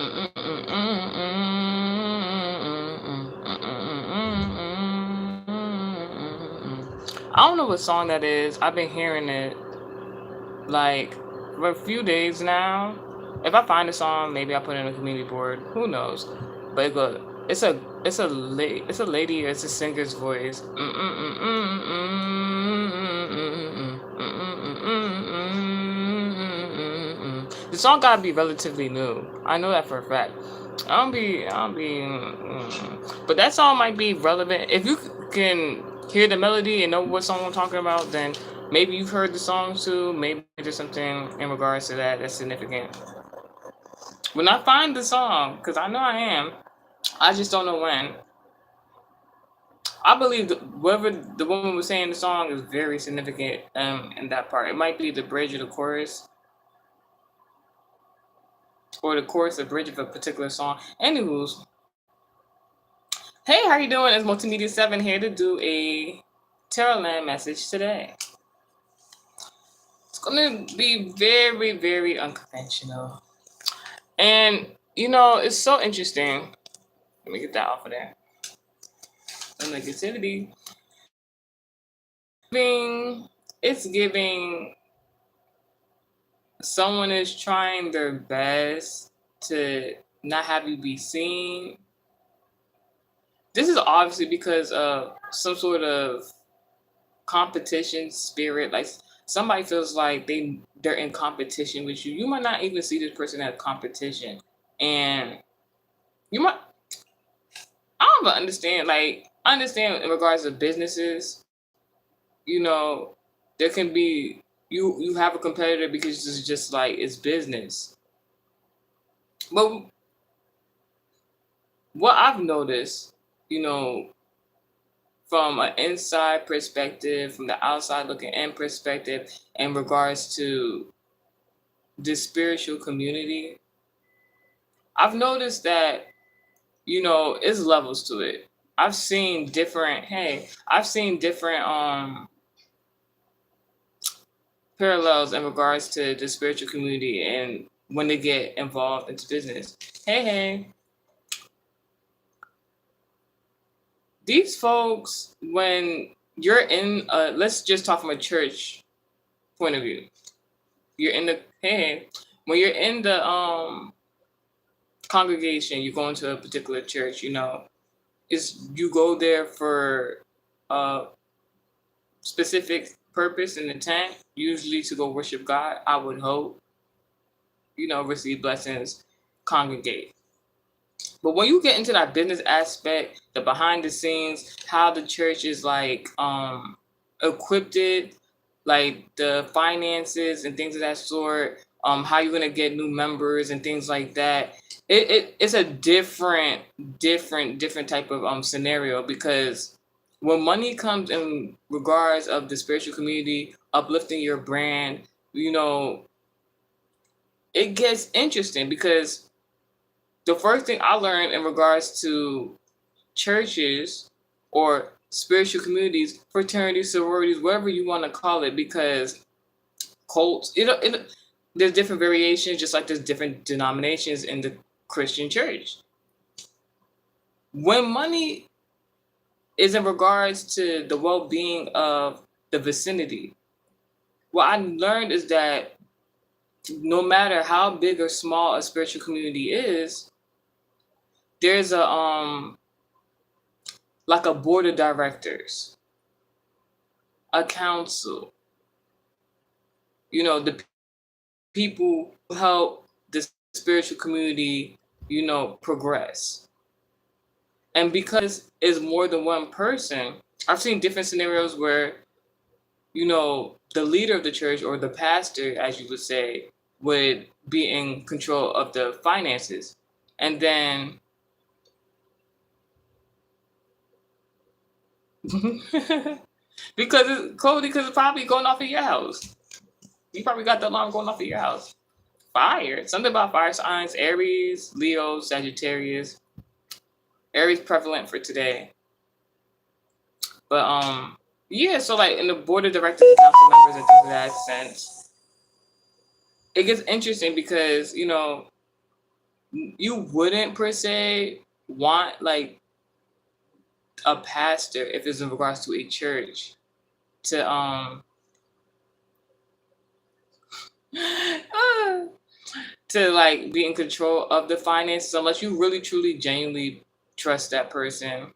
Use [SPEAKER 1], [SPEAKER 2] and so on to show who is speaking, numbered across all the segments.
[SPEAKER 1] I don't know what song that is. I've been hearing it like for a few days now. If I find a song, maybe I'll put it in a community board. Who knows? But it's a lady. It's a singer's voice. The song gotta be relatively new. I know that for a fact. But that song might be relevant if you can hear the melody and know what song I'm talking about. Then maybe you've heard the song too. Maybe there's something in regards to that that's significant. When I find the song, because I know I am, I just don't know when. I believe whoever the woman was saying the song is very significant in that part. It might be the bridge or the chorus, or the chorus or bridge of a particular song. Anywho's, hey, how you doing? It's Multimedia 7 here to do a Tarot Land message today. It's going to be very, very unconventional. And, it's so interesting. Let me get that off of there. The negativity. It's giving someone is trying their best to not have you be seen. This is obviously because of some sort of competition spirit. Like somebody feels like they're in competition with you. You might not even see this person as competition, and you might I don't even understand. Like I understand in regards to businesses, there can be you have a competitor because it's just like it's business. But what I've noticed, you know, from an inside perspective, from the outside looking in perspective, in regards to this spiritual community, I've noticed that, it's levels to it. I've seen different parallels in regards to the spiritual community and when they get involved into business. Hey, these folks, when you're in, let's just talk from a church point of view. You're in the when you're in the congregation, you go into a particular church. Is you go there for a specific purpose and intent, usually to go worship God. I would hope, receive blessings, congregate. But when you get into that business aspect, the behind the scenes, how the church is like equipped, like the finances and things of that sort, how you're gonna get new members and things like that. It's a different type of scenario, because when money comes in regards of the spiritual community, uplifting your brand, it gets interesting, because the first thing I learned in regards to churches or spiritual communities, fraternities, sororities, whatever you want to call it, because cults, there's different variations, just like there's different denominations in the Christian church. When money is in regards to the well-being of the vicinity, what I learned is that no matter how big or small a spiritual community is, there's like a board of directors, a council, the people who help the spiritual community, progress. And because it's more than one person, I've seen different scenarios where, the leader of the church, or the pastor, as you would say, would be in control of the finances. And then because it's probably going off of your house. You probably got the alarm going off of your house. Fire. Something about fire signs: Aries, Leo, Sagittarius. Aries prevalent for today. But yeah, so like in the board of directors and council members and things of that sense, it gets interesting because, you wouldn't per se want like a pastor, if it's in regards to a church, to to like be in control of the finances unless you really truly genuinely trust that person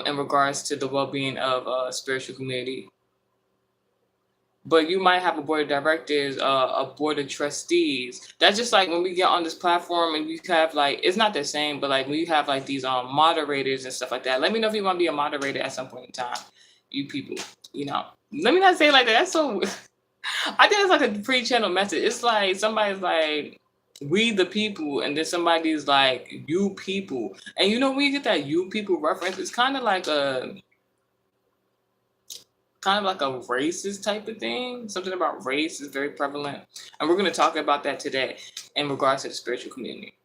[SPEAKER 1] in regards to the well-being of a spiritual community. But you might have a board of directors, a board of trustees. That's just like when we get on this platform and we have like, it's not the same, but like when you have like these moderators and stuff like that. Let me know if you want to be a moderator at some point in time, you people. You know, let me not say it like that. That's so. I think it's like a pre-channel message. It's like somebody's like, "We the people," and then somebody's like, "You people." And you know, when you get that "you people" reference, it's kind of like a racist type of thing. Something about race is very prevalent. And we're going to talk about that today in regards to the spiritual community.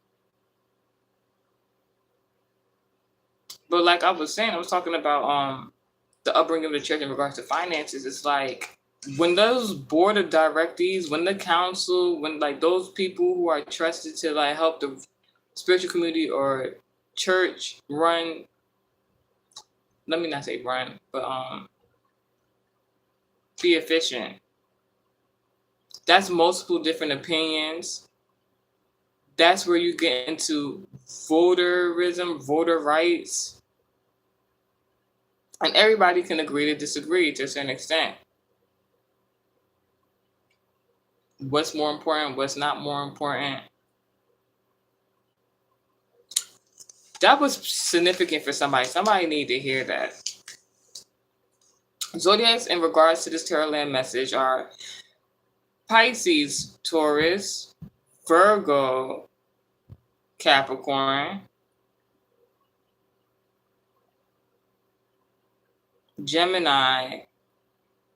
[SPEAKER 1] But like I was saying, I was talking about the upbringing of the church in regards to finances. It's like when those board of directees, when the council, when like those people who are trusted to like help the spiritual community or church run, let me not say run, but be efficient. That's multiple different opinions. That's where you get into voterism, voter rights, and everybody can agree to disagree to a certain extent. What's more important? What's not more important? That was significant for somebody. Somebody need to hear that. Zodiacs in regards to this Terrorland message are Pisces, Taurus, Virgo, Capricorn, Gemini,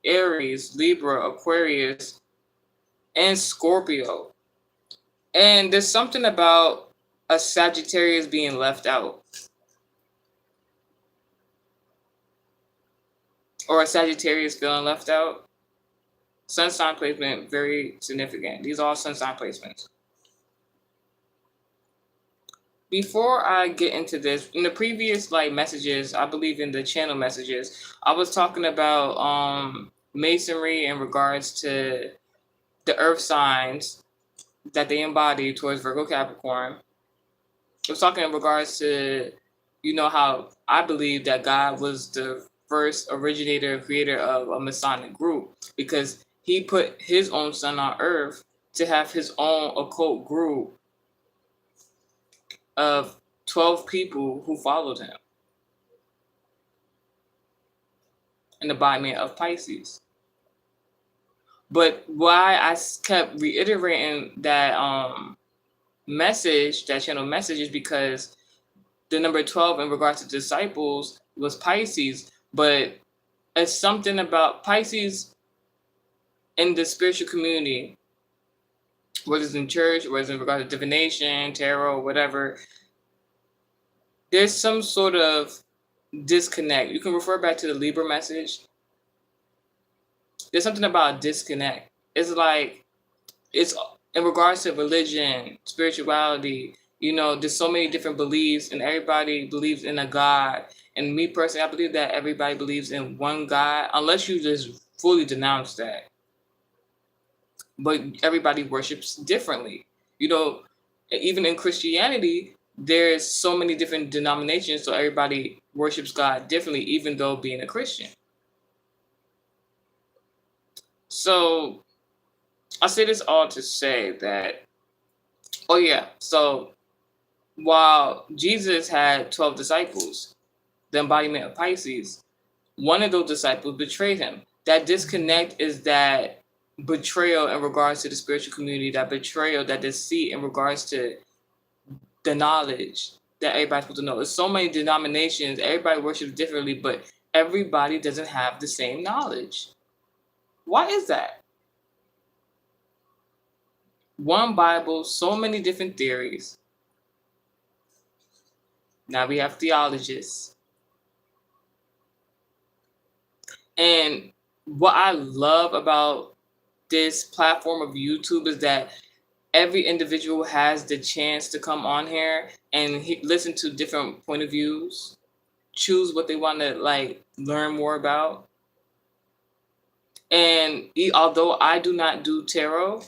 [SPEAKER 1] Aries, Libra, Aquarius, and Scorpio. And there's something about a Sagittarius being left out. Or a Sagittarius feeling left out. Sun sign placement, very significant. These are all sun sign placements. Before I get into this, in the previous like messages, I believe in the channel messages, I was talking about masonry in regards to the earth signs that they embody towards Virgo Capricorn. I was talking in regards to, how I believe that God was the first originator, creator of a Masonic group because he put his own son on earth to have his own occult group of 12 people who followed him in the embodiment of Pisces. But why I kept reiterating that message, that channel message, is because the number 12 in regards to disciples was Pisces, but it's something about Pisces in the spiritual community, whether it's in church, whether it's in regards to divination, tarot, whatever, there's some sort of disconnect. You can refer back to the Libra message. There's something about disconnect. It's like, it's in regards to religion, spirituality, there's so many different beliefs and everybody believes in a God. And me personally, I believe that everybody believes in one God, unless you just fully denounce that. But everybody worships differently. Even in Christianity, there's so many different denominations, so everybody worships God differently, even though being a Christian. So I say this all to say that, so while Jesus had 12 disciples, the embodiment of Pisces, one of those disciples betrayed him. That disconnect is that betrayal in regards to the spiritual community, that betrayal, that deceit in regards to the knowledge that everybody's supposed to know. There's so many denominations, everybody worships differently, but everybody doesn't have the same knowledge. Why is that? One Bible, so many different theories. Now we have theologists. And what I love about this platform of YouTube is that every individual has the chance to come on here and listen to different point of views, choose what they want to like learn more about. And although I do not do tarot,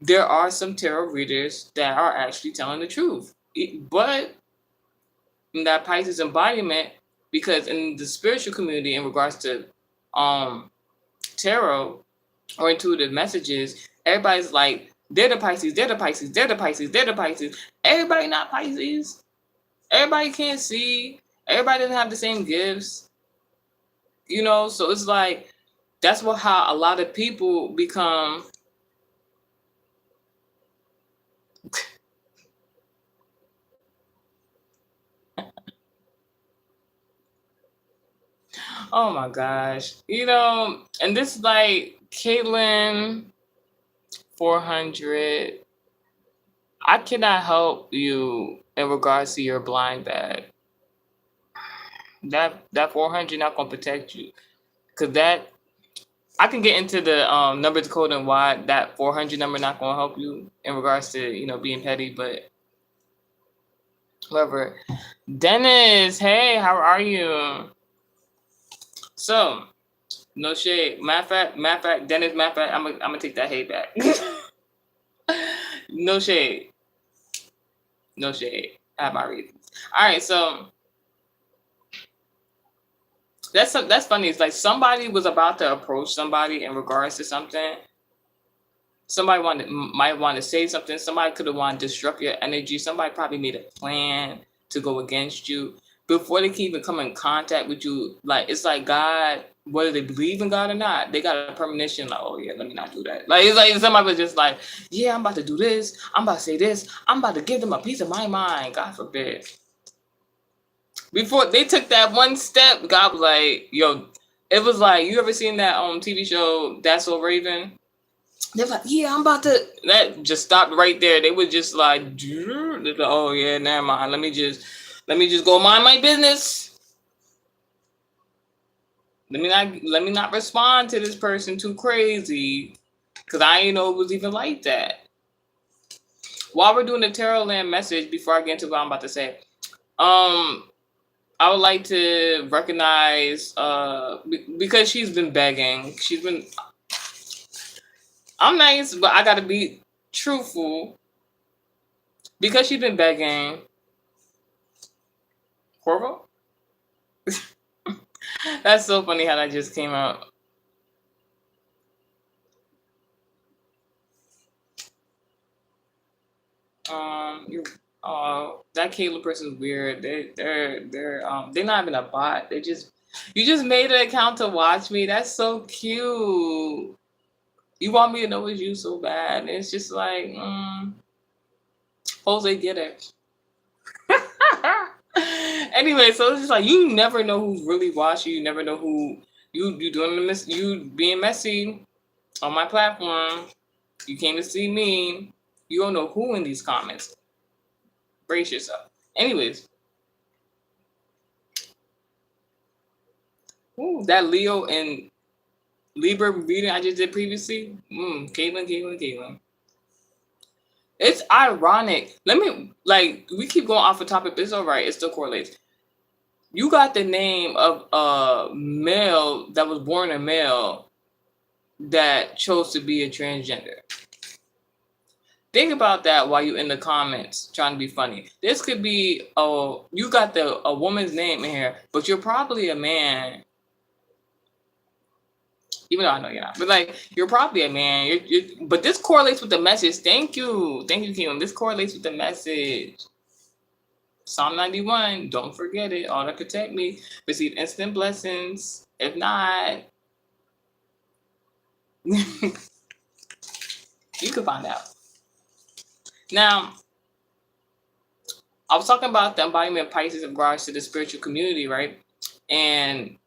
[SPEAKER 1] there are some tarot readers that are actually telling the truth. But in that Pisces embodiment, because in the spiritual community in regards to tarot or intuitive messages, everybody's like, they're the Pisces, they're the Pisces, they're the Pisces, they're the Pisces. Everybody not Pisces. Everybody can't see. Everybody doesn't have the same gifts. You know, so it's like that's how a lot of people become. Oh my gosh. You know, and this is like Caitlin 400. I cannot help you in regards to your blind bag. That 400 not gonna protect you. Cause that I can get into the numbers code and why that 400 number not gonna help you in regards to, you know, being petty, but whatever. Dennis, hey, how are you? So, no shade. Matter of fact, Dennis, I'm gonna take that hate back. No shade. No shade. I have my reasons. All right, so that's funny. It's like somebody was about to approach somebody in regards to something. Somebody might want to say something. Somebody could have wanted to disrupt your energy. Somebody probably made a plan to go against you before they can even come in contact with you. Like it's like God, whether they believe in God or not, they got a premonition. Like, oh yeah, let me not do that. Like it's like somebody was just like, yeah, I'm about to do this. I'm about to say this. I'm about to give them a piece of my mind. God forbid. Before they took that one step, God was like, yo, it was like, you ever seen that TV show That's So Raven? They're like, yeah, I'm about to. That just stopped right there. They were just like, oh yeah, never mind. Let me just go mind my business. Let me not respond to this person too crazy, cause I didn't know it was even like that. While we're doing the tarot land message, before I get into what I'm about to say, I would like to recognize because she's been begging. I'm nice, but I gotta be truthful. Because she's been begging. Corvo? That's so funny how that just came out. That Caitlyn person's weird. They're not even a bot. You just made an account to watch me. That's so cute. You want me to know it's you so bad. And it's just like, Jose, get it. Anyway, so it's just like you never know who's really watching. You never know who you being messy on my platform. You came to see me. You don't know who in these comments. Brace yourself. Anyways, that Leo and Libra reading I just did previously. Caitlin. It's ironic. We keep going off the topic, but it's all right. It still correlates. You got the name of a male that was born a male that chose to be a transgender. Think about that while you're in the comments trying to be funny. This could be, you got a woman's name in here, but you're probably a man. Even though I know you're not. But like, you're probably a man. But this correlates with the message. Thank you, Kim. This correlates with the message. Psalm 91, don't forget it. All that protect me. Receive instant blessings. If not, you can find out. Now, I was talking about the embodiment of Pisces in regards to the spiritual community, right? And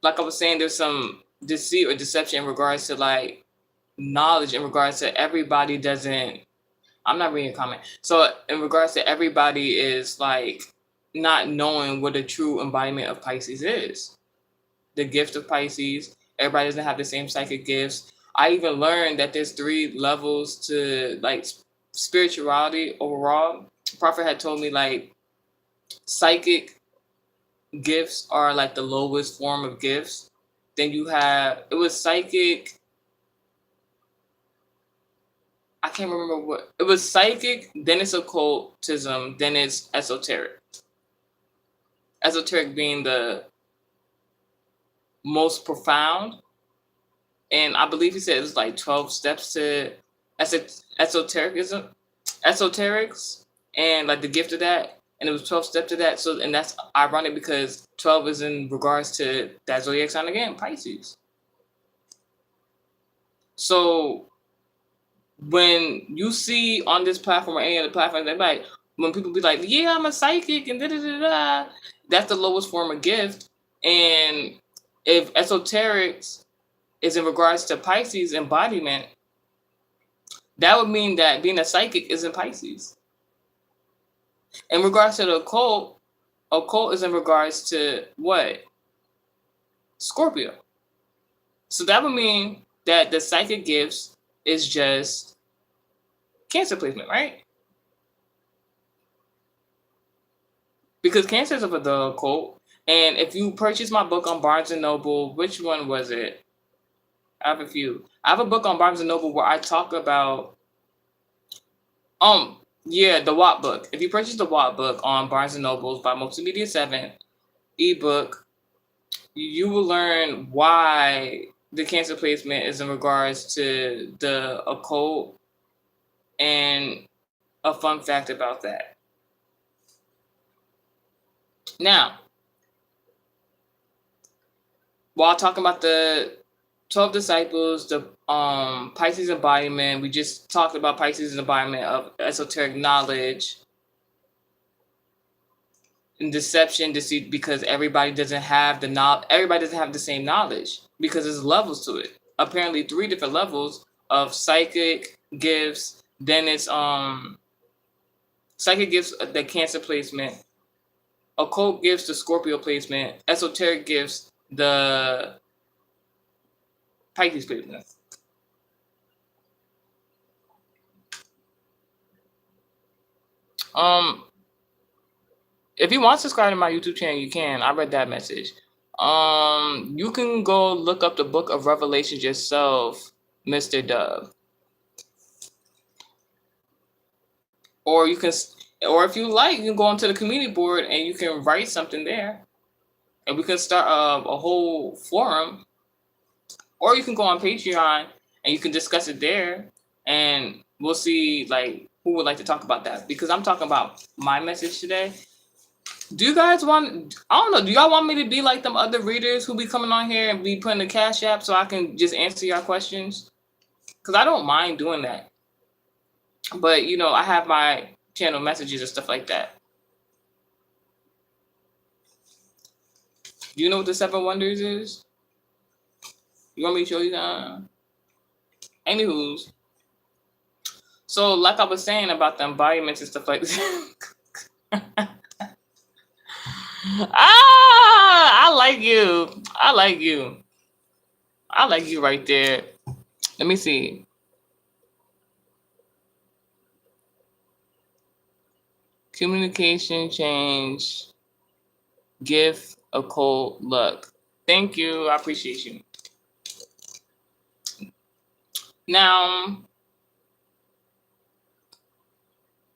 [SPEAKER 1] like I was saying, there's some deceit or deception in regards to like knowledge in regards to everybody doesn't. I'm not reading a comment. So in regards to everybody is like not knowing what the true embodiment of Pisces is. The gift of Pisces. Everybody doesn't have the same psychic gifts. I even learned that there's 3 levels to like spirituality overall. Prophet had told me like psychic gifts are like the lowest form of gifts. Then you have it was psychic. I can't remember what it was. Psychic, then it's occultism, then it's esoteric. Esoteric being the most profound, and I believe he said it was like 12 steps to esotericism, esoterics, and like the gift of that, and it was 12 steps to that. So, and that's ironic because 12 is in regards to that zodiac sign again, Pisces. So when you see on this platform or any other platform, they're like, when people be like, yeah, I'm a psychic and da da da da, that's the lowest form of gift. And if esoterics is in regards to Pisces embodiment, that would mean that being a psychic is in Pisces. In regards to the occult is in regards to what? Scorpio. So that would mean that the psychic gifts is just Cancer placement, right? Because Cancer is of the occult. And if you purchase my book on Barnes and Noble, which one was it? I have a few. I have a book on Barnes and Noble where I talk about the Watt book. If you purchase the Watt book on Barnes and Nobles by Multimedia 7 ebook, you will learn why the Cancer placement is in regards to the occult and a fun fact about that. Now, while talking about the 12 disciples, the Pisces embodiment, we just talked about Pisces embodiment of esoteric knowledge and deception, deceit, because everybody doesn't have the same knowledge because there's levels to it. Apparently 3 different levels of psychic gifts. Then it's psychic gifts, the Cancer placement, occult gifts, the Scorpio placement, esoteric gifts, the Pisces placement. If you want to subscribe to my YouTube channel, you can. I read that message. You can go look up the Book of Revelations yourself, Mr. Dub. Or if you like, you can go onto the community board and you can write something there. And we can start a whole forum. Or you can go on Patreon and you can discuss it there. And we'll see like who would like to talk about that. Because I'm talking about my message today. Do you guys want, I don't know, do y'all want me to be like them other readers who be coming on here and be putting the Cash App so I can just answer your questions? Because I don't mind doing that. But, I have my channel messages and stuff like that. Do you know what the 7 wonders is? You want me to show you that? Anywho's. So, like I was saying about the embodiments and stuff like that. I like you. I like you. I like you right there. Let me see. Communication change, gift, occult, luck. Thank you. I appreciate you. Now,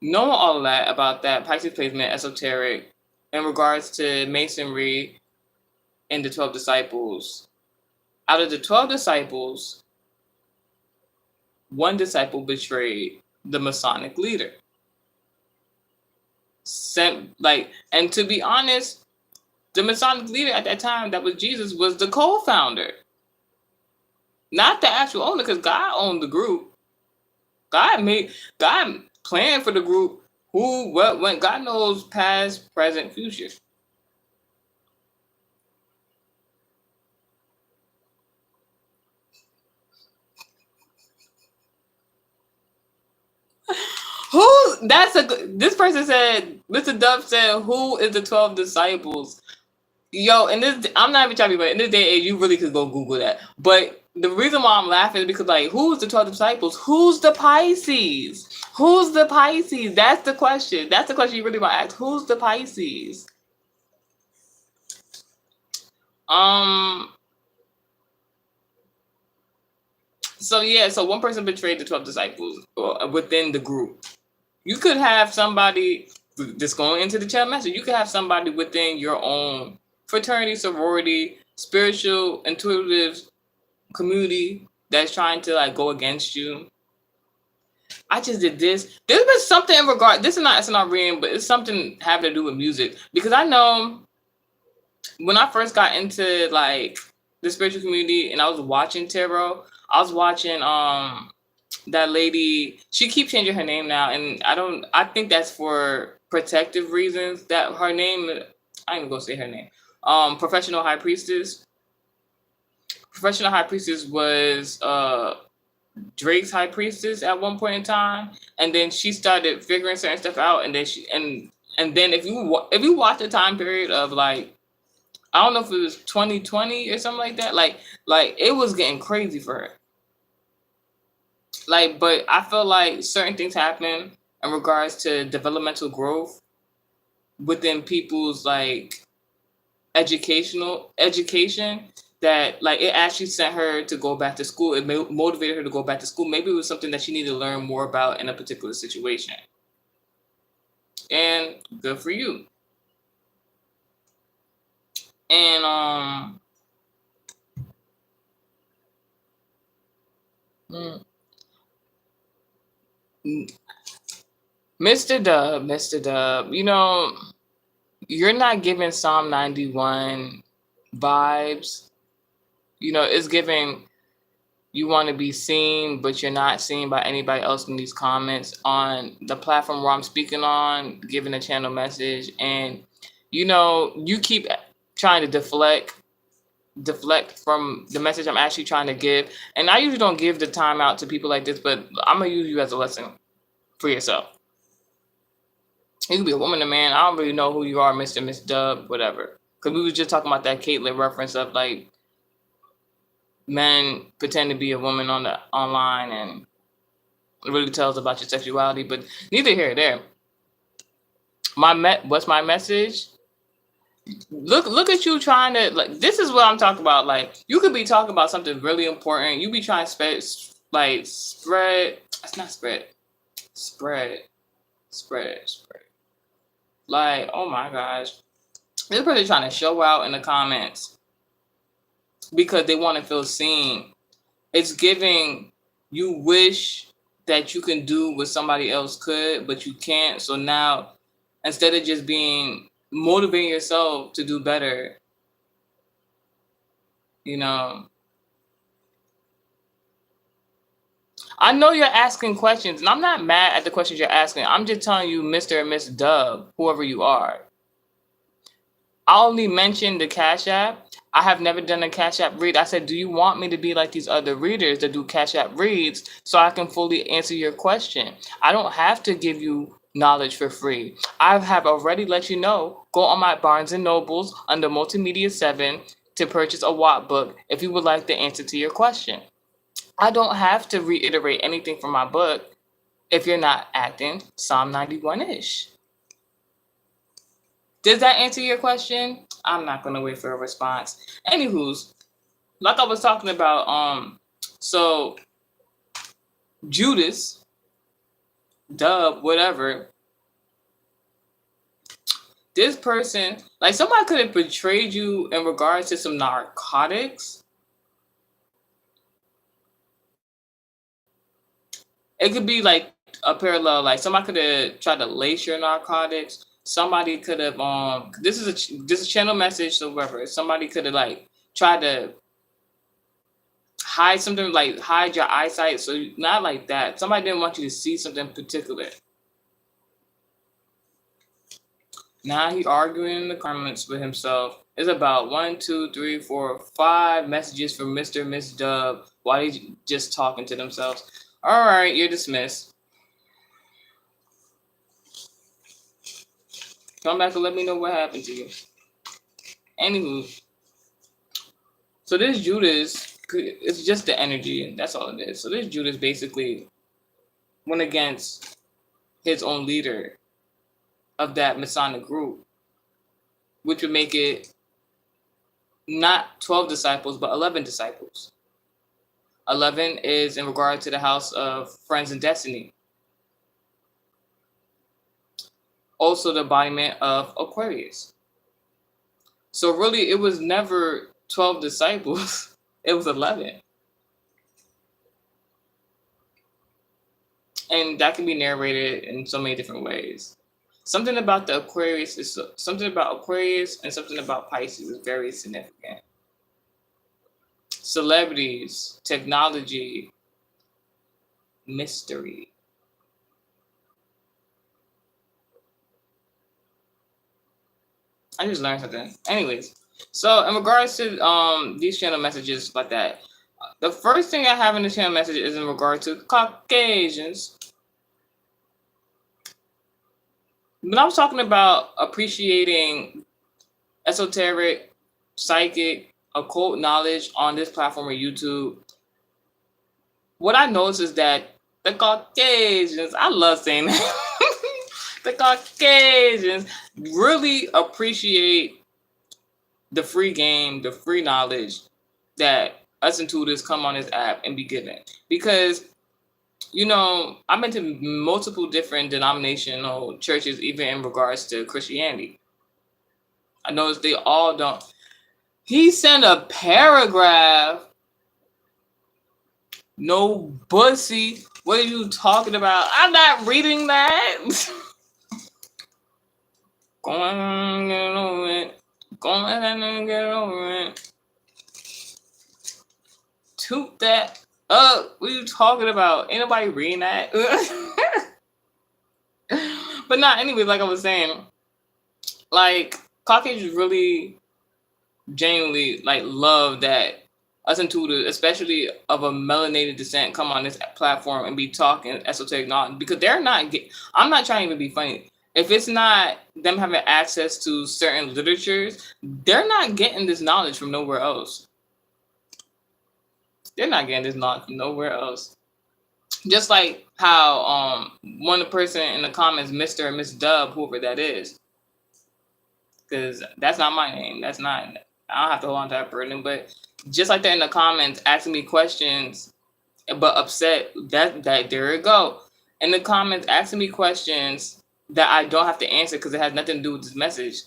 [SPEAKER 1] knowing all of that about that Pisces placement, esoteric, in regards to Masonry and the 12 disciples, out of the 12 disciples, 1 disciple betrayed the Masonic leader. And to be honest, the Masonic leader at that time, that was Jesus, was the co-founder. Not the actual owner, because God owned the group. God planned for the group. Who, what, when, God knows past, present, future. This person said, Mr. Dub said, who is the 12 disciples? Yo, and this, I'm not even trying to be, but in this day and age, you really could go Google that. But the reason why I'm laughing is because, like, who's the 12 disciples? Who's the Pisces? Who's the Pisces? That's the question. That's the question you really want to ask. Who's the Pisces? Um. So yeah. So one person betrayed the 12 disciples within the group. You could have somebody just going into the chat message. You could have somebody within your own fraternity, sorority, spiritual, intuitive community that's trying to like go against you. I just did this. There's been something in regard. This is not it's not reading, but it's something having to do with music because I know when I first got into like the spiritual community and I was watching tarot, I was watching that lady. She keeps changing her name now, and I think that's for protective reasons. That her name, I ain't even gonna say her name. Professional High Priestess. Professional High Priestess was Drake's High Priestess at one point in time, and then she started figuring certain stuff out, and then then if you watch the time period of like I don't know if it was 2020 or something like that, like it was getting crazy for her. Like, but I feel like certain things happen in regards to developmental growth within people's like education that like it actually sent her to go back to school. It motivated her to go back to school. Maybe it was something that she needed to learn more about in a particular situation. And good for you. And Mr. Dub, you know, you're not giving Psalm 91 vibes. You know, it's giving you want to be seen, but you're not seen by anybody else in these comments on the platform where I'm speaking on, giving a channel message. And, you know, you keep trying to deflect from the message I'm actually trying to give. And I usually don't give the time out to people like this, but I'm going to use you as a lesson for yourself. You can be a woman or man. I don't really know who you are, Mr. Miss Dub, whatever. Because we was just talking about that Caitlyn reference of like men pretend to be a woman on the online and it really tells about your sexuality. But neither here nor there. What's my message? Look at you trying to like. This is what I'm talking about. Like you could be talking about something really important. You be trying to spread. It's not spread. Spread. Like, oh my gosh. This person trying to show out in the comments because they want to feel seen. It's giving you wish that you can do what somebody else could, but you can't. So now, instead of just motivating yourself to do better, you know. I know you're asking questions, and I'm not mad at the questions you're asking. I'm just telling you, Mr. and Miss Dub, whoever you are. I only mentioned the Cash App. I have never done a Cash App read. I said, do you want me to be like these other readers that do Cash App reads so I can fully answer your question? I don't have to give you knowledge for free. I have already let you know. Go on my Barnes & Nobles under Multimedia 7 to purchase a Watt book if you would like the answer to your question. I don't have to reiterate anything from my book if you're not acting Psalm 91-ish. Does that answer your question? I'm not going to wait for a response. Anywho's, like I was talking about, so Judas, Dub, whatever, this person, like somebody could have betrayed you in regards to some narcotics. It could be like a parallel, like somebody could have tried to lace your narcotics. Somebody could have this is a channel message, so whatever. Somebody could have like tried to hide something, like hide your eyesight, so not like that. Somebody didn't want you to see something particular. Now he arguing in the comments with himself. It's about 1, 2, 3, 4, 5 messages from Mr. and Miss Dub while he's just talking to themselves. All right, you're dismissed. Come back and let me know what happened to you. Anywho, so this Judas, It's just the energy. That's all it is. So this Judas basically went against his own leader of that Masonic group, which would make it not 12 disciples, but 11 disciples. 11 is in regard to the house of Friends and Destiny. Also the embodiment of Aquarius. So really, it was never 12 disciples. It was 11. And that can be narrated in so many different ways. Something about the Aquarius is something about Aquarius and something about Pisces is very significant. Celebrities, technology, mystery. I just learned something. Anyways, so in regards to these channel messages like that, the first thing I have in the channel message is in regard to Caucasians. When I was talking about appreciating esoteric, psychic, occult knowledge on this platform or YouTube, what I noticed is that the Caucasians, I love saying that, the Caucasians really appreciate the free game, the free knowledge that us intuitives come on this app and be given. Because, you know, I've been to multiple different denominational churches, even in regards to Christianity. I noticed they all don't. He sent a paragraph. No bussy. What are you talking about? I'm not reading that. Go on and get over it. Go on and get over it. Toot that up. What are you talking about? Ain't nobody reading that. But not anyway, like I was saying, like Caucasians really genuinely like love that us intuitives, especially of a melanated descent, come on this platform and be talking esoteric knowledge, because they're not. I'm not trying to even be funny. If it's not them having access to certain literatures, they're not getting this knowledge from nowhere else. They're not getting this knowledge from nowhere else. Just like how one person in the comments, Mr. and Miss Dub, whoever that is, because that's not my name. That's not. I don't have to hold on to that burden. But just like that in the comments, asking me questions, but upset that there you go. In the comments, asking me questions that I don't have to answer because it has nothing to do with this message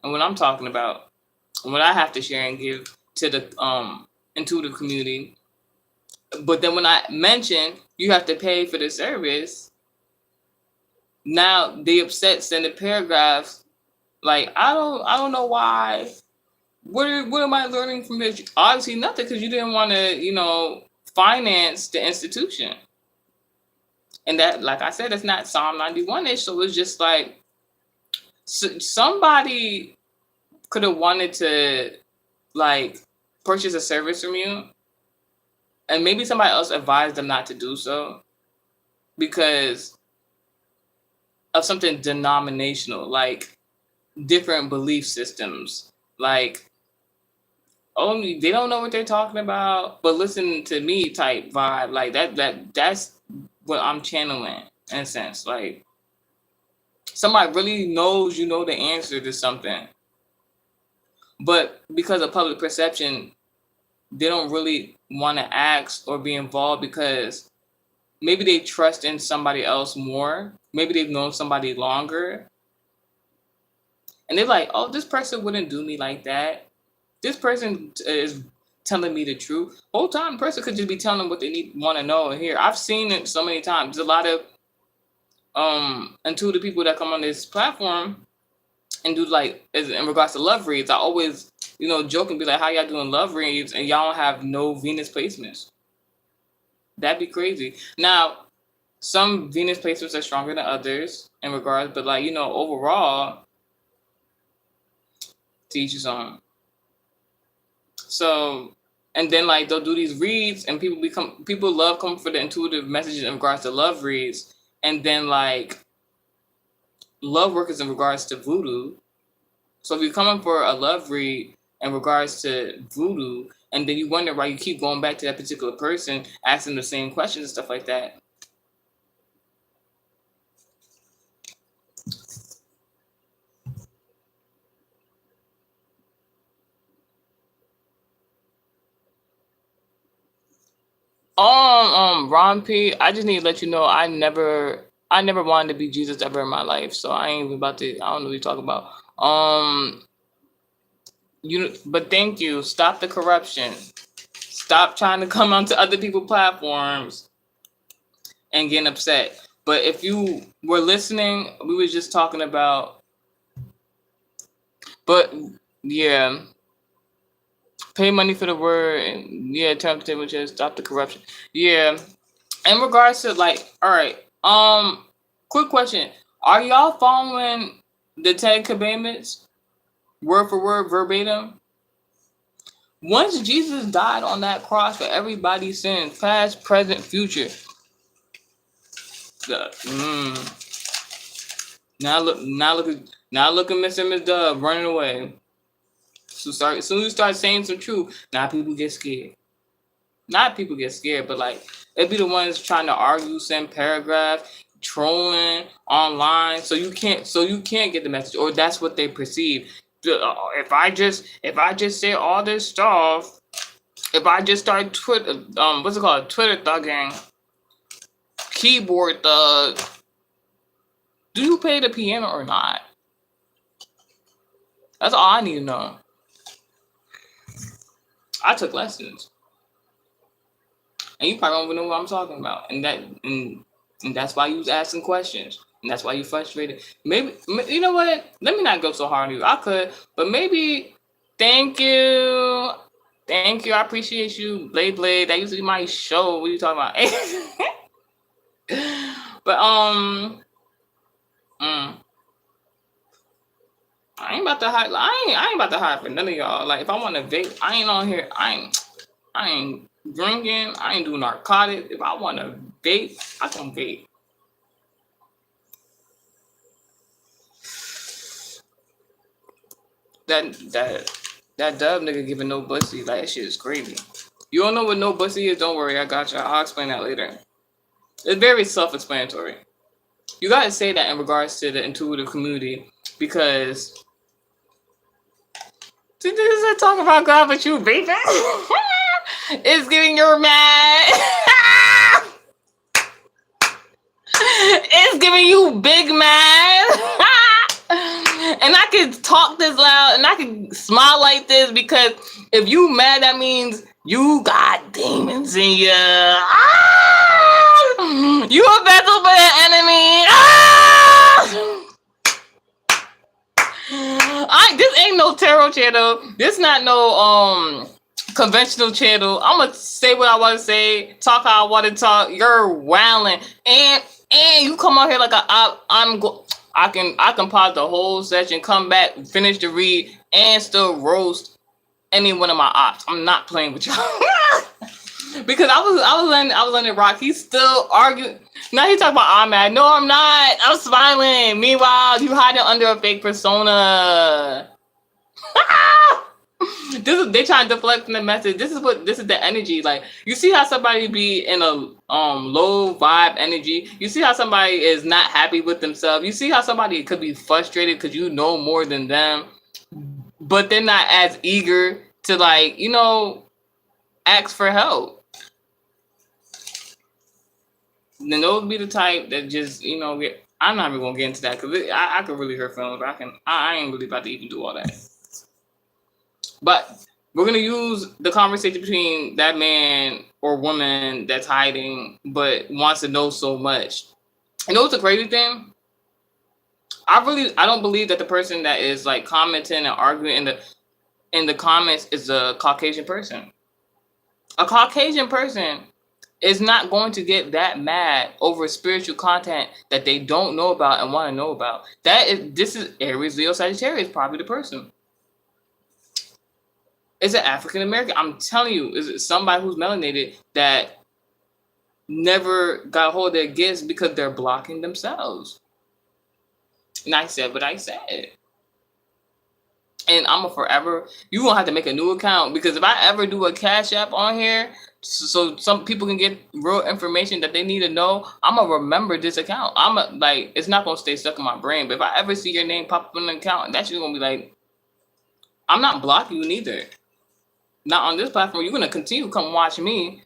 [SPEAKER 1] and what I'm talking about, and what I have to share and give to the intuitive community. But then when I mention you have to pay for the service, now they upset, sending paragraphs like I don't know why. What am I learning from this? Obviously nothing, because you didn't want to finance the institution. And that, like I said, it's not Psalm 91ish. So it's just like somebody could have wanted to like purchase a service from you, and maybe somebody else advised them not to do so because of something denominational, like different belief systems, like only they don't know what they're talking about, but listen to me type vibe, like that's what I'm channeling in a sense. Like somebody really knows the answer to something, but because of public perception, they don't really want to ask or be involved because maybe they trust in somebody else more. Maybe they've known somebody longer. And they're like, oh, this person wouldn't do me like that. This person is telling me the truth. Whole time, the person could just be telling them what they want to know and hear. I've seen it so many times. There's a lot of intuitive people that come on this platform and do like in regards to love reads. I always joke and be like, how y'all doing love reads and y'all don't have no Venus placements? That'd be crazy. Now, some Venus placements are stronger than others in regards, but like overall, to each his own. So, and then like they'll do these reads, and people love coming for the intuitive messages in regards to love reads, and then like love work is in regards to voodoo. So if you're coming for a love read in regards to voodoo, and then you wonder why you keep going back to that particular person, asking the same questions and stuff like that. Ron P, I just need to let you know I never wanted to be Jesus ever in my life, so I ain't even about to. I don't know what you're talking about. But thank you. Stop the corruption. Stop trying to come onto other people's platforms and getting upset. But if you were listening, we was just talking about. But yeah, pay money for the word, and yeah, turn the table chairs, stop the corruption. Yeah. In regards to like, all right, quick question: are y'all following the Ten Commandments word for word, verbatim? Once Jesus died on that cross for everybody's sins, past, present, future. Now look at Mr. and Miss Dub running away. So as soon as you start saying some truth, now people get scared. Not people get scared, but like it'd be the ones trying to argue, send paragraphs, trolling online, so you can't get the message, or that's what they perceive. If I just say all this stuff, if I just start Twitter, what's it called, Twitter thugging, keyboard thug, do you play the piano or not? That's all I need to know. I took lessons. And you probably don't even know what I'm talking about. And that's why you was asking questions. And that's why you frustrated. Maybe, you know what? Let me not go so hard on you. I could, but maybe, thank you. Thank you. I appreciate you. Blade. That used to be my show. What are you talking about? But, I ain't about to hide. I ain't about to hide for none of y'all. Like, if I want to vape, I ain't on here. I ain't drinking. I ain't doing narcotics. If I want to vape, I can vape. That dub nigga giving no pussy. Like, that shit is crazy. You don't know what no pussy is? Don't worry. I got you. I'll explain that later. It's very self-explanatory. You gotta say that in regards to the intuitive community, because this is talk about God, but you vaping. It's giving you mad. It's giving you big mad. And I can talk this loud and I can smile like this, because if you mad, that means you got demons in you. You a vessel for the enemy. This ain't no tarot channel. This not no conventional channel. I'm gonna say what I want to say, talk how I want to talk. You're wilding, and you come out here like I can pause the whole session, come back, finish the read, and still roast any one of my ops. I'm not playing with y'all. Because I was letting rock. He's still arguing. Now he talking about I'm mad. No, I'm not. I'm smiling. Meanwhile, you hiding under a fake persona. They trying to deflect from the message. This is the energy. Like, you see how somebody be in a low vibe energy. You see how somebody is not happy with themselves. You see how somebody could be frustrated because you know more than them, but they're not as eager to, like, ask for help. Then those be the type that just, I'm not even gonna get into that, because I could really hurt feelings, but I ain't really about to even do all that. But we're gonna use the conversation between that man or woman that's hiding but wants to know so much. You know what's the crazy thing? I don't believe that the person that is like commenting and arguing in the comments is a Caucasian person. A Caucasian person is not going to get that mad over spiritual content that they don't know about and want to know about. This is Aries, Leo, Sagittarius, probably the person. It's an African American. I'm telling you, is somebody who's melanated that never got a hold of their gifts because they're blocking themselves. And I said what I said. And I'm a forever. You gonna have to make a new account, because if I ever do a Cash App on here, so some people can get real information that they need to know, I'm gonna remember this account. Like, it's not gonna stay stuck in my brain. But if I ever see your name pop up in an account, that's just gonna be like, I'm not blocking you neither. Not on this platform. You're gonna continue to come watch me.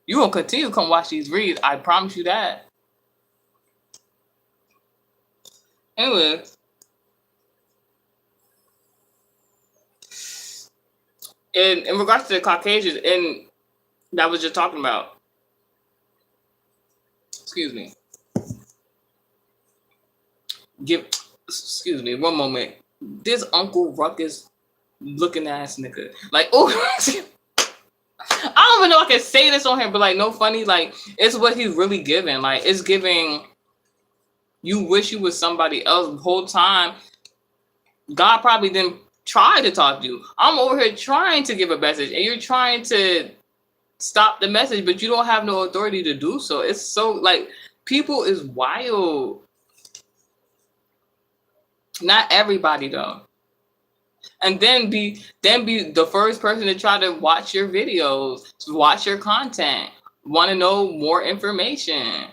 [SPEAKER 1] You're gonna continue to come watch these reads. I promise you that. Anyway, in regards to the Caucasians, and that was just talking about. Excuse me. Excuse me, one moment. This Uncle Ruckus looking ass nigga. Like, oh, I don't even know if I can say this on here, but like, no funny. Like, it's what he's really giving. Like, it's giving. You wish you was somebody else the whole time. God probably didn't try to talk to you. I'm over here trying to give a message, and you're trying to stop the message, but you don't have no authority to do so. It's so like, people is wild. Not everybody though. And then be the first person to try to watch your videos, watch your content, want to know more information.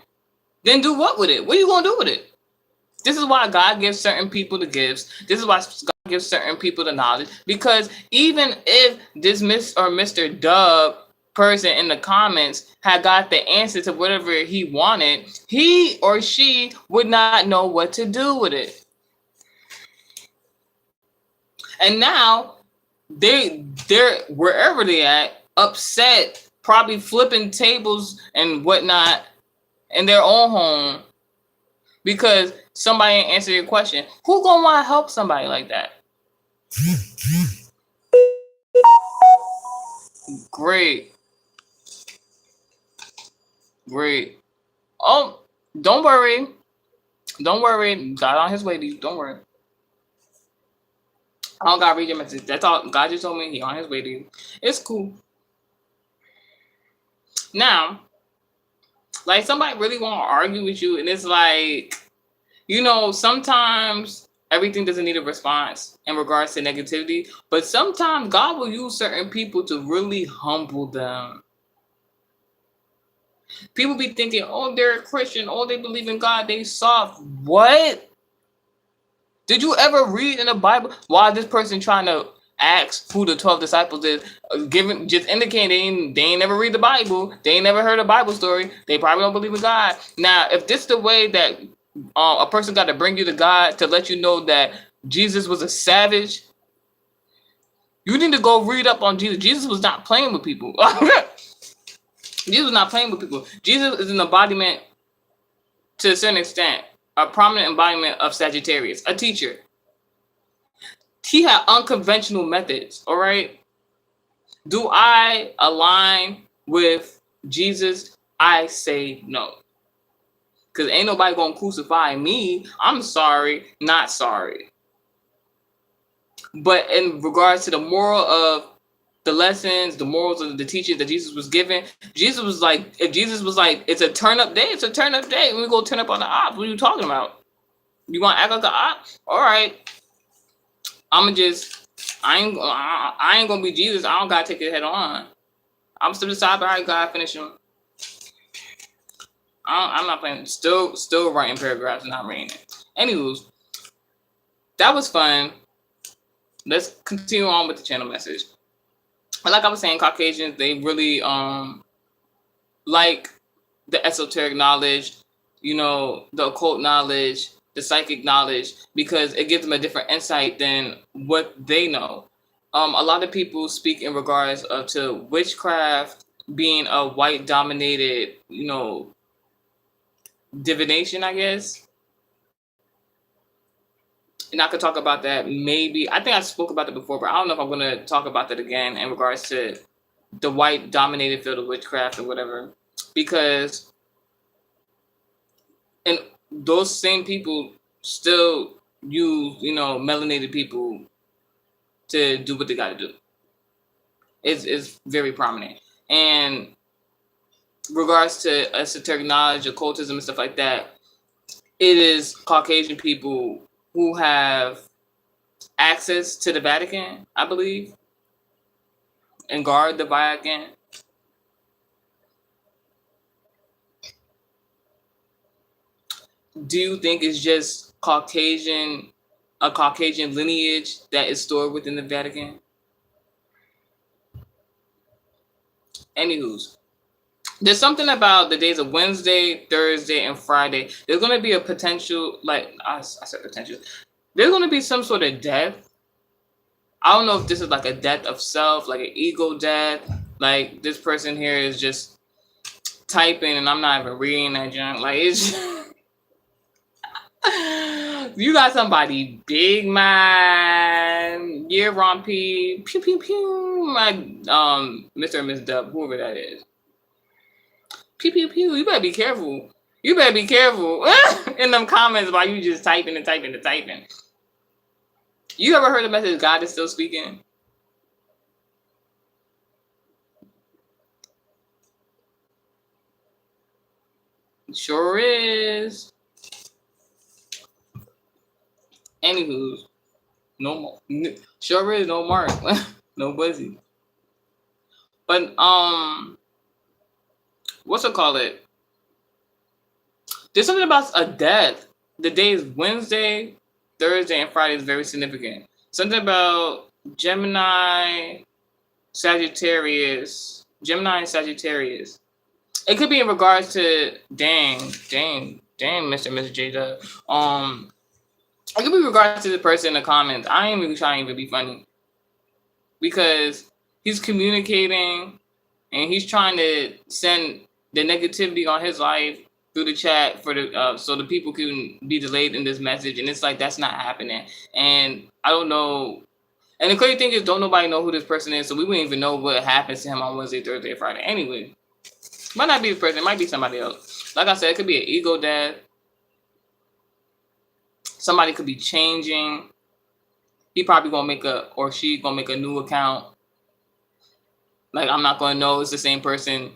[SPEAKER 1] Then do what with it? What are you gonna do with it? This is why God gives certain people the gifts. This is why God gives certain people the knowledge. Because even if this Miss or Mr. Dub person in the comments had got the answer to whatever he wanted, he or she would not know what to do with it. And now they're wherever they at, upset, probably flipping tables and whatnot in their own home because somebody ain't answered your question. Who gonna want to help somebody like that? Great. Oh, don't worry. God on his way to you. Don't worry. I don't gotta read your message. That's all. God just told me he on his way to you. It's cool. Now, like, somebody really want to argue with you, and it's like, sometimes everything doesn't need a response in regards to negativity, but sometimes God will use certain people to really humble them. People be thinking, oh, they're a Christian, oh, they believe in God, they soft. What? Did you ever read in the Bible why this person trying to ask who the 12 disciples is, just indicating they ain't never read the Bible, they ain't never heard a Bible story, they probably don't believe in God. Now, if this is the way that a person got to bring you to God to let you know that Jesus was a savage, you need to go read up on Jesus. Jesus was not playing with people. Jesus was not playing with people. Jesus is an embodiment, to a certain extent, a prominent embodiment of Sagittarius, a teacher. He had unconventional methods, all right? Do I align with Jesus? I say no. Because ain't nobody going to crucify me. I'm sorry, not sorry. But in regards to the moral of the lessons, the morals of the teachings that Jesus was given, Jesus was like, if Jesus was like, it's a turn up day, it's a turn up day. We go turn up on the ops. What are you talking about? You want to act like an op? All right. I ain't gonna be Jesus. I don't gotta take it head on. I'm still deciding, all right, God, finish him. I'm not playing. Still writing paragraphs and not reading it. Anyways, that was fun. Let's continue on with the channel message. Like I was saying, Caucasians, they really like the esoteric knowledge, the occult knowledge, the psychic knowledge, because it gives them a different insight than what they know. A lot of people speak in regards to witchcraft being a white dominated, divination, I guess. And I could talk about that maybe. I think I spoke about that before, but I don't know if I'm going to talk about that again in regards to the white dominated field of witchcraft or whatever. Because and those same people still use, melanated people to do what they got to do. It's very prominent. And regards to esoteric knowledge, occultism, and stuff like that, it is Caucasian people who have access to the Vatican, I believe, and guard the Vatican. Do you think it's just a Caucasian lineage that is stored within the Vatican? Anywho's, there's something about the days of Wednesday, Thursday, and Friday. There's going to be a potential, like I said potential. There's going to be some sort of death. I don't know if this is like a death of self, like an ego death. Like this person here is just typing and I'm not even reading that junk. Like it's you got somebody big, man. Yeah, Rompy. Pew pew pew. My Mr. and Miss Dub, whoever that is. Pew pew pew. You better be careful. You better be careful in them comments while you just typing and typing and typing. You ever heard the message God is still speaking? Sure is. Anywho, no more. Sure is no mark. No buzzy. But what's it called it? There's something about a death. The day is Wednesday, Thursday, and Friday is very significant. Something about Gemini, Sagittarius. It could be in regards to dang, Mr. and Mrs. J Dub. It could be in regards to the person in the comments. I ain't really trying to be funny. Because he's communicating and he's trying to send the negativity on his life through the chat for the so the people can be delayed in this message, and it's like that's not happening. And I don't know. And the crazy thing is, don't nobody know who this person is, so we wouldn't even know what happens to him on Wednesday, Thursday, Friday. Anyway, might not be the person. It might be somebody else. Like I said, it could be an ego death. Somebody could be changing. He probably she gonna make a new account. Like I'm not gonna know it's the same person.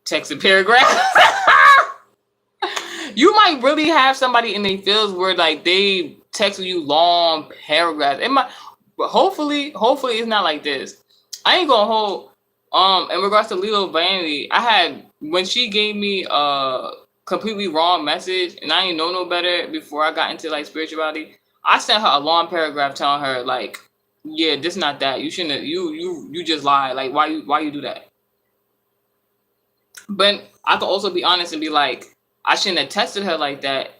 [SPEAKER 1] Text a paragraph. You might really have somebody in their fields where like they text you long paragraphs. It might, but hopefully it's not like this. I ain't gonna hold. In regards to Lilo Vanity, I had when she gave me a completely wrong message, and I didn't know no better before I got into like spirituality. I sent her a long paragraph telling her like, yeah, this not that. You shouldn't. You just lie. Like why you do that? But I could also be honest and be like, I shouldn't have tested her like that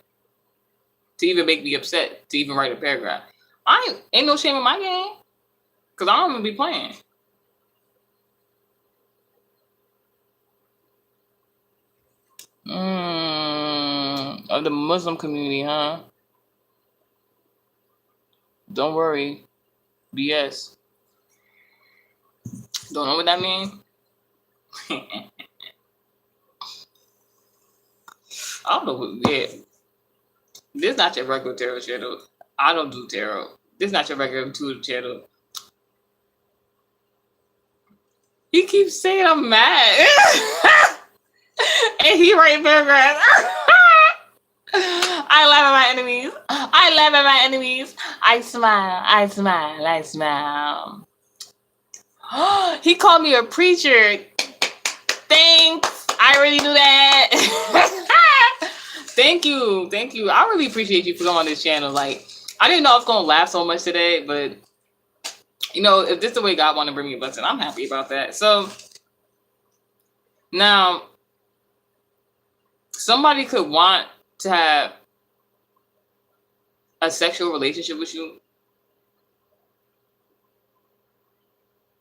[SPEAKER 1] to even make me upset to even write a paragraph. Ain't no shame in my game because I don't even be playing. Of the Muslim community, huh? Don't worry. BS. Don't know what that means? I don't know what, yeah. This not your regular tarot channel. I don't do tarot. This not your regular intuitive channel. He keeps saying I'm mad. And he writing paragraphs. I laugh at my enemies. I laugh at my enemies. I smile. I smile. I smile. He called me a preacher. Thanks. I already knew that. Thank you. Thank you. I really appreciate you for coming on this channel. Like, I didn't know I was going to laugh so much today, but, you know, if this is the way God wanted to bring me a blessing, I'm happy about that. So, now, somebody could want to have a sexual relationship with you.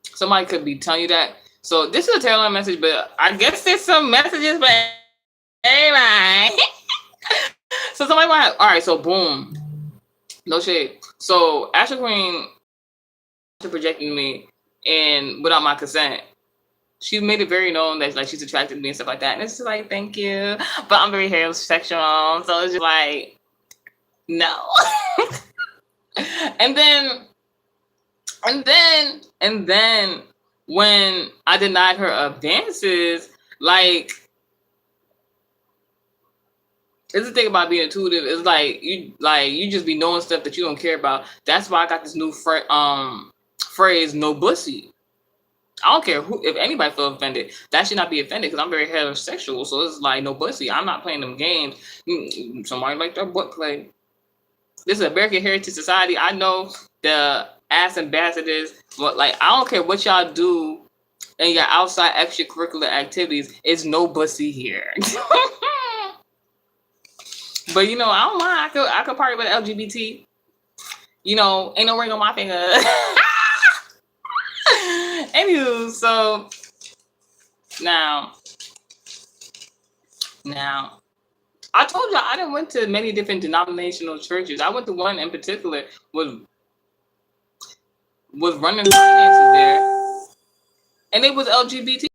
[SPEAKER 1] Somebody could be telling you that. So, this is a tarot line message, but I guess there's some messages, but anyway. So, somebody might have, all right, so boom. No shade. So, Asher Queen projecting me and without my consent. She made it very known that like she's attracted to me and stuff like that. And it's just like, thank you. But I'm very heterosexual. So it's just like, no. and then when I denied her advances, like It's the thing about being intuitive. It's like you just be knowing stuff that you don't care about. That's why I got this new phrase, no bussy. I don't care who, if anybody feel offended. That should not be offended because I'm very heterosexual. So it's like no bussy. I'm not playing them games. Somebody like their butt play. This is American Heritage Society. I know the ass ambassadors, but like I don't care what y'all do in your outside extracurricular activities. It's no bussy here. But I don't mind. I could party with LGBT. Ain't no ring on my finger. Anywho, so now, I told y'all I done went to many different denominational churches. I went to one in particular was running finances there, and it was LGBT,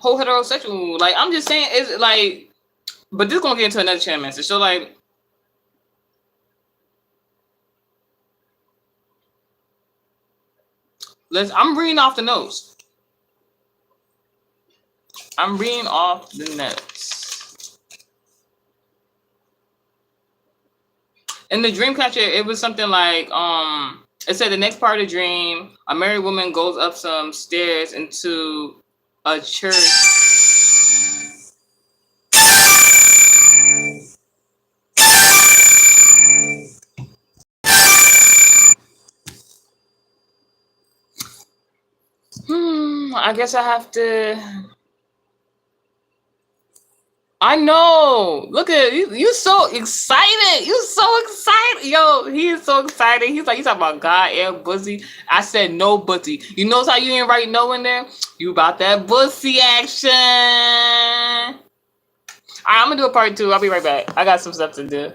[SPEAKER 1] whole heterosexual. Like I'm just saying, it's like, but this is gonna get into another channel message. So like, I'm reading off the notes. I'm reading off the notes. In the dream catcher, it was something like, it said the next part of the dream, a married woman goes up some stairs into a church. I guess I have to. I know. Look at you so excited. You so excited. Yo, he is so excited. He's like, you talking about God and pussy. I said no bussy. You notice how you ain't write no in there? You about that bussy action. All right, I'm gonna do a part 2. I'll be right back. I got some stuff to do.